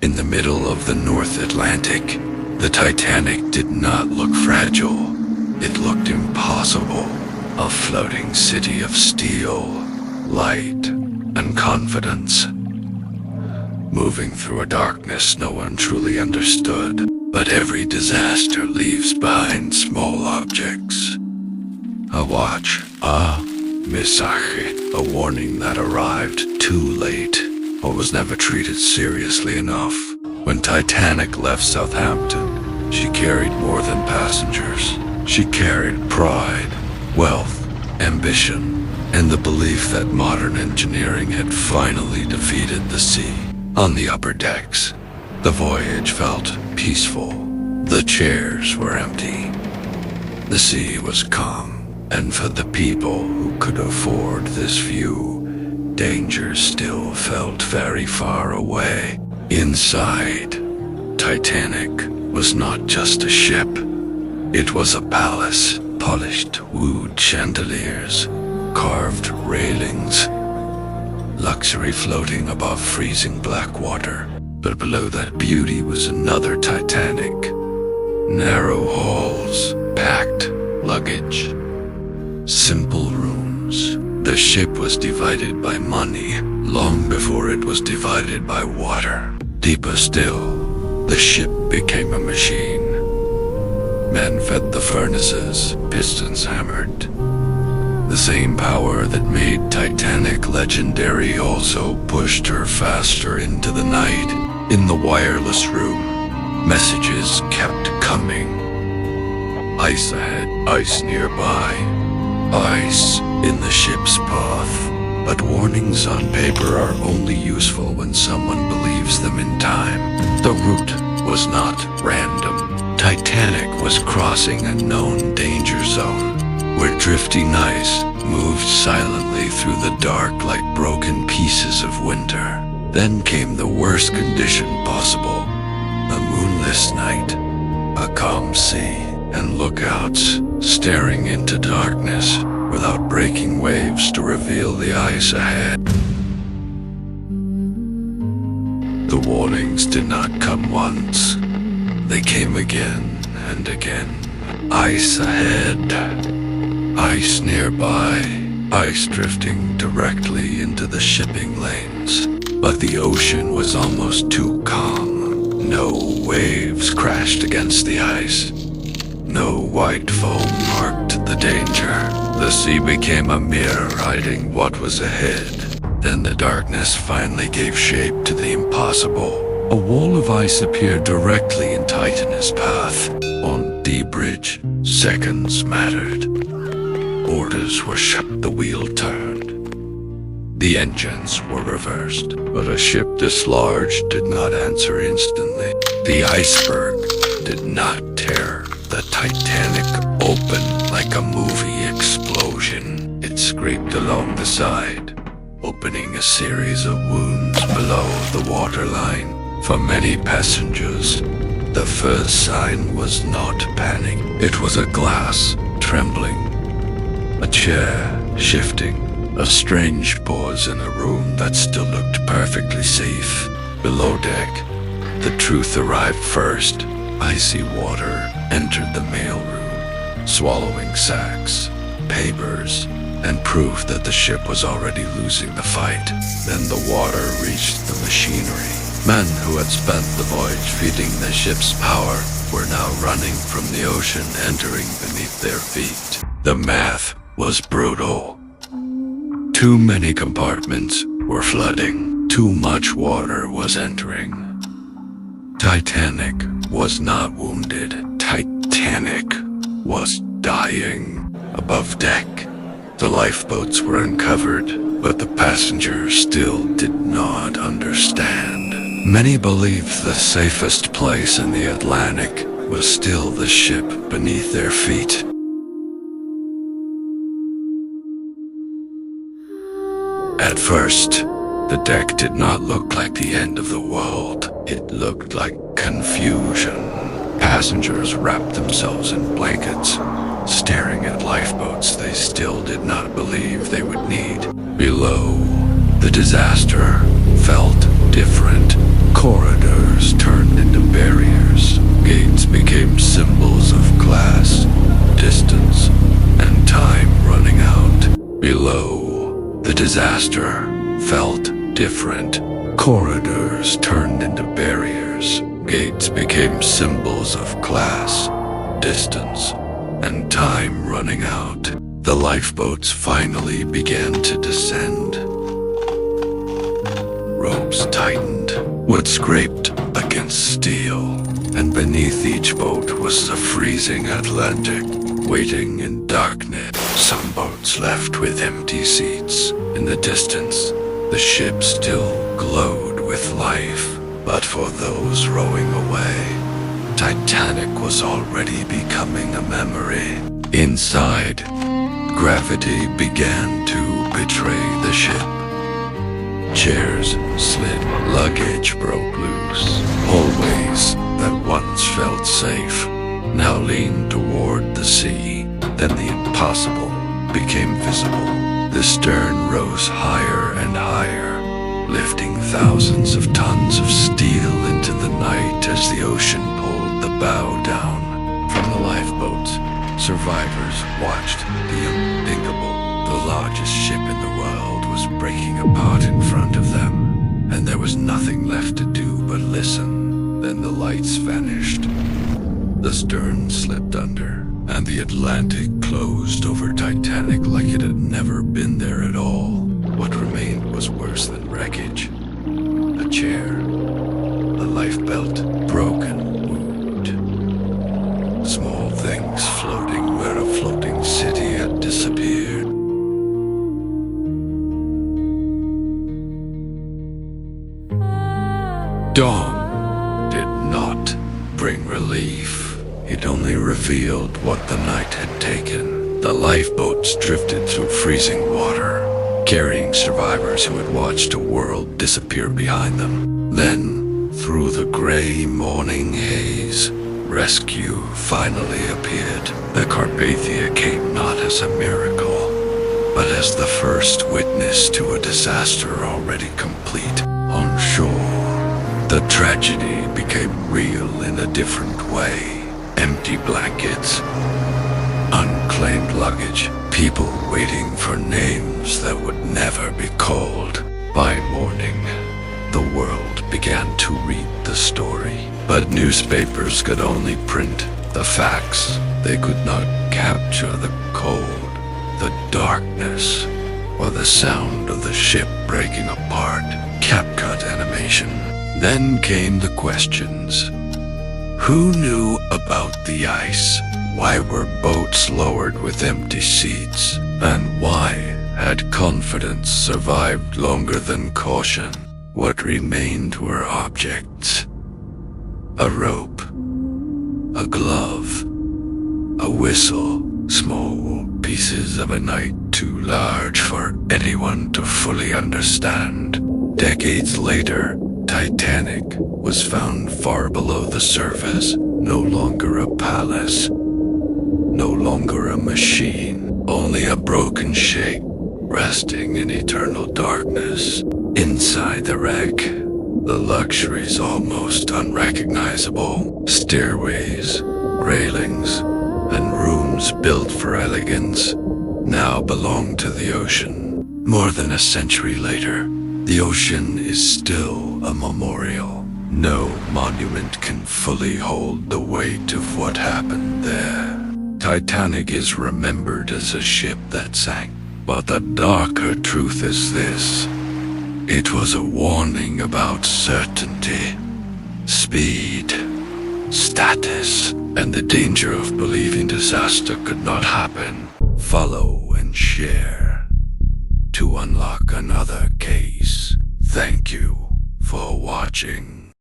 In the middle of the North Atlantic, the Titanic did not look fragile. It looked impossible. A floating city of steel, light, and confidence. Moving through a darkness no one truly understood, but every disaster leaves behind small objects. A watch, a mensaje, a warning that arrived too late, or was never treated seriously enough. When Titanic left Southampton, she carried more than passengers. She carried pride, wealth, ambition, and the belief that modern engineering had finally defeated the sea. On the upper decks, the voyage felt peaceful. The chairs were empty. The sea was calm, and for the people who could afford this view, danger still felt very far away. Inside, Titanic was not just a ship. It was a palace, polished wood chandeliers, carved railings, luxury floating above freezing black water. But below that beauty was another Titanic. Narrow halls, packed luggage, simple rooms. The ship was divided by money long before it was divided by water. Deeper still, the ship became a machine. Men fed the furnaces, pistons hammered. The same power that made Titanic legendary also pushed her faster into the night. In the wireless room, messages kept coming. Ice ahead, ice nearby, ice in the ship's path. But warnings on paper are only useful when someone believes them in time. The route was not random. Titanic was crossing a known danger zone, where drifting ice moved silently through the dark like broken pieces of winter. Then came the worst condition possible. A moonless night, a calm sea, and lookouts staring into darkness without breaking waves to reveal the ice ahead. The warnings did not come once. They came again and again. Ice ahead, ice nearby, ice drifting directly into the shipping lanes. But the ocean was almost too calm. No waves crashed against the ice. No white foam marked the danger. The sea became a mirror hiding what was ahead. Then the darkness finally gave shape to the impossible. A wall of ice appeared directly in Titanic's path. On the bridge, seconds mattered. Orders were shut, the wheel turned. The engines were reversed, but a ship this large did not answer instantly. The iceberg did not tear the Titanic open like a movie explosion. It scraped along the side, opening a series of wounds below the waterline. For many passengers, the first sign was not panic. It was a glass trembling, a chair shifting, a strange pause in a room that still looked perfectly safe. Below deck, the truth arrived first. Icy water entered the mailroom, swallowing sacks, papers, and proof that the ship was already losing the fight. Then the water reached the machinery. Men who had spent the voyage feeding the ship's power were now running from the ocean, entering beneath their feet. The math was brutal. Too many compartments were flooding. Too much water was entering. Titanic was not wounded. Titanic was dying. Above deck, the lifeboats were uncovered, but the passengers still did not understand. Many believed the safest place in the Atlantic was still the ship beneath their feet. At first, the deck did not look like the end of the world. It looked like confusion. Passengers wrapped themselves in blankets, staring at lifeboats they still did not believe they would need. Below, the disaster felt different. Corridors disaster felt different. Corridors turned into barriers. Gates became symbols of class, distance, and time running out. The lifeboats finally began to descend. Ropes tightened, wood scraped against steel, and beneath each boat was the freezing Atlantic, waiting in darkness. Some boats left with empty seats. In the distance, the ship still glowed with life, but for those rowing away, Titanic was already becoming a memory. Inside, gravity began to betray the ship. Chairs slid, luggage broke loose. Hallways that once felt safe now leaned toward the sea. Then the impossible became visible. The stern rose higher and higher, lifting thousands of tons of steel into the night as the ocean pulled the bow down. From the lifeboats, survivors watched the unthinkable. The largest ship in the world was breaking apart in front of them, and there was nothing left to do but listen. Then the lights vanished. The stern slipped under, and the Atlantic closed over Titanic like it had never been there at all. What remained was worse than wreckage. A chair, a lifebelt, broken wood. Small things floating where a floating city had disappeared. Dawn did not bring relief. It only revealed what the night had taken. The lifeboats drifted through freezing water, carrying survivors who had watched a world disappear behind them. Then, through the gray morning haze, rescue finally appeared. The Carpathia came not as a miracle, but as the first witness to a disaster already complete on shore. The tragedy became real in a different way. Empty blankets, unclaimed luggage, people waiting for names that would never be called. By morning, the world began to read the story, but newspapers could only print the facts. They could not capture the cold, the darkness, or the sound of the ship breaking apart. CapCut animation. Then came the questions. Who knew about the ice? Why were boats lowered with empty seats? And why had confidence survived longer than caution? What remained were objects. A rope, a glove, a whistle, small pieces of a night too large for anyone to fully understand. Decades later, Titanic was found far below the surface, no longer a palace, no longer a machine, only a broken shape, resting in eternal darkness. Inside the wreck, the luxuries almost unrecognizable. Stairways, railings, and rooms built for elegance now belong to the ocean. More than a century later, the ocean is still a memorial. No monument can fully hold the weight of what happened there. Titanic is remembered as a ship that sank, but the darker truth is this. It was a warning about certainty, speed, status, and the danger of believing disaster could not happen. Follow and share to unlock another case. Thank you for watching.